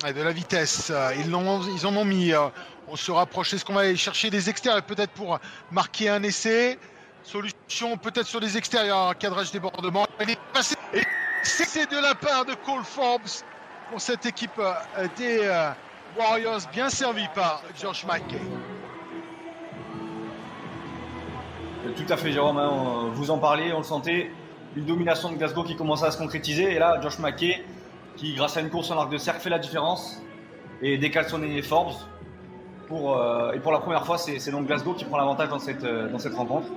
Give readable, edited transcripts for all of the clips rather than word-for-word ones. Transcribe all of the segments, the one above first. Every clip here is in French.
Et de la vitesse. Ils en ont mis. On se rapproche. Est-ce qu'on va aller chercher des extérieurs peut-être pour marquer un essai? Solution peut-être sur les extérieurs. Cadrage débordement. Il est passé. Et c'est de la part de Cole Forbes pour cette équipe des Warriors, bien servi par Josh McKay. Tout à fait, Jérôme. Hein, vous en parliez, on le sentait. Une domination de Glasgow qui commençait à se concrétiser. Et là, Josh McKay, qui grâce à une course en arc de cercle fait la différence et décale son ailier Forbes. Et pour la première fois, c'est donc Glasgow qui prend l'avantage dans cette rencontre.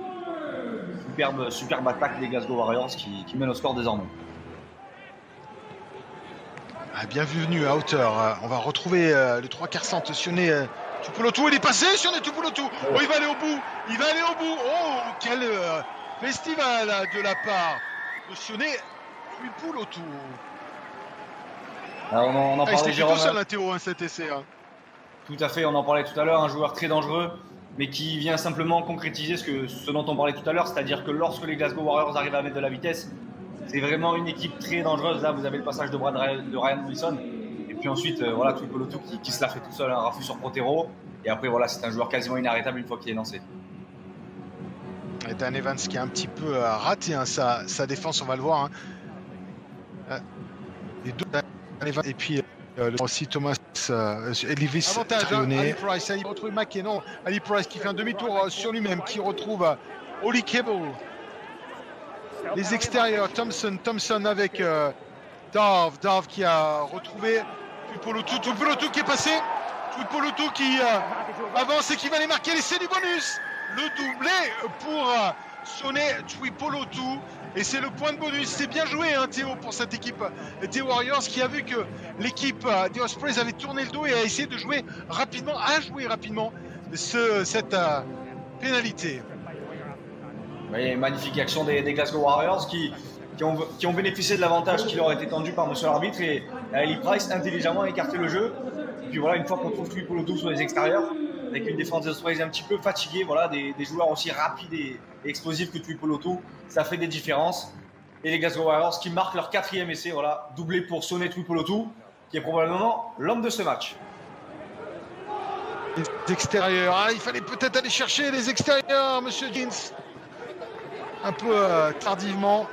Superbe attaque des Glasgow Warriors qui mène au score désormais. Bienvenue à hauteur. On va retrouver le 3/4 centre Sioné Tupulotu. Il est passé, Sioné Tupulotu. Oh, il va aller au bout. Il va aller au bout. Oh, quel festival de la part de Sioné Tupulotu. On en parlait, Jérôme. Tout seul, la Théo, cet essai. Tout à fait, on en parlait tout à l'heure. Un joueur très dangereux, mais qui vient simplement concrétiser ce dont on parlait tout à l'heure, c'est-à-dire que lorsque les Glasgow Warriors arrivent à mettre de la vitesse, c'est vraiment une équipe très dangereuse. Là, vous avez le passage de Ryan Wilson. Et puis ensuite, voilà, Tuipulotu qui se la fait tout seul, un raffut sur Protero. Et après, voilà, c'est un joueur quasiment inarrêtable une fois qu'il est lancé. Et Dan Evans qui a un petit peu raté sa défense, on va le voir. Les deux Dan Evans et puis aussi Thomas Elvis. Avantage, Ali Price, il retrouve McKay, non. Ali Price qui fait un demi-tour sur lui-même, qui retrouve Oli Cable. Les extérieurs, Thompson avec Darv qui a retrouvé Tuipulotu qui est passé, Tuipulotu qui avance et qui va aller marquer l'essai du bonus, le doublé pour sonner Tuipulotu, et c'est le point de bonus. C'est bien joué, Théo, pour cette équipe des Warriors qui a vu que l'équipe des Ospreys avait tourné le dos et a essayé de jouer rapidement, cette pénalité. Oui, magnifique action des Glasgow Warriors qui ont bénéficié de l'avantage qui leur a été tendu par monsieur l'arbitre, et Ali Price intelligemment a écarté le jeu. Et puis voilà, une fois qu'on trouve Tuipulotu sur les extérieurs, avec une défense des Ospreys un petit peu fatiguée, voilà, des joueurs aussi rapides et explosifs que Tuipulotu, ça fait des différences. Et les Glasgow Warriors qui marquent leur 4e essai, voilà, doublé pour sonner Tuipulotu, qui est probablement l'homme de ce match. Les extérieurs, il fallait peut-être aller chercher les extérieurs, monsieur Jeans. Un peu tardivement.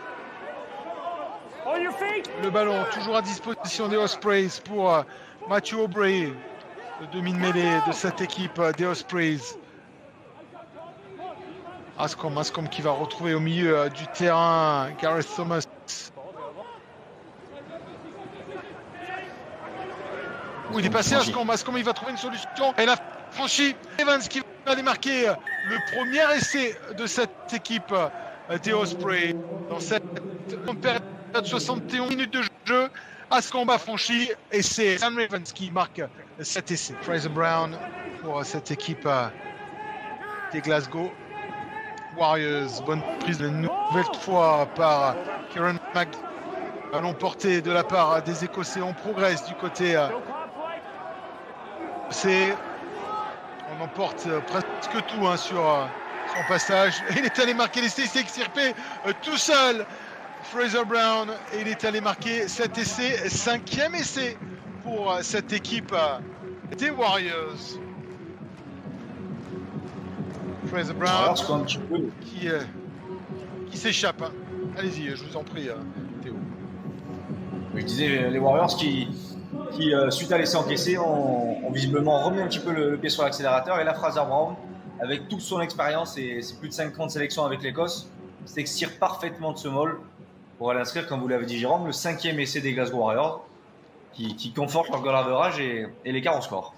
Le ballon toujours à disposition des Ospreys pour Matthew O'Brien, le demi-mêlée de cette équipe des Ospreys. Ascom qui va retrouver au milieu du terrain Gareth Thomas. Il est passé Ascom il va trouver une solution. Elle a franchi Evans qui va démarquer le premier essai de cette équipe des Ospreys dans cette période de 71 minutes de jeu. Ascom a franchi et c'est Sam Evans qui marque cet essai. Fraser Brown pour cette équipe des Glasgow Warriors. Bonne prise de nouvelle fois par Kieran Mack. Ballon porté de la part des Écossais. On progresse du côté on emporte presque tout sur son passage. Il est allé marquer l'essai, il s'est extirpé tout seul. Fraser Brown, et il est allé marquer cet essai, 5e essai pour cette équipe des Warriors. Fraser Brown qui s'échappe. Allez-y, je vous en prie, Théo. Je disais, les Warriors qui suite à l'essai encaissé, ont visiblement remis un petit peu le pied sur l'accélérateur. Et là, Fraser Brown, avec toute son expérience et ses plus de 50 sélections avec l'Écosse, s'extire parfaitement de ce maul pour aller inscrire, comme vous l'avez dit, Jérôme, le 5e essai des Glasgow Warriors qui conforte leur goal average et l'écart au score.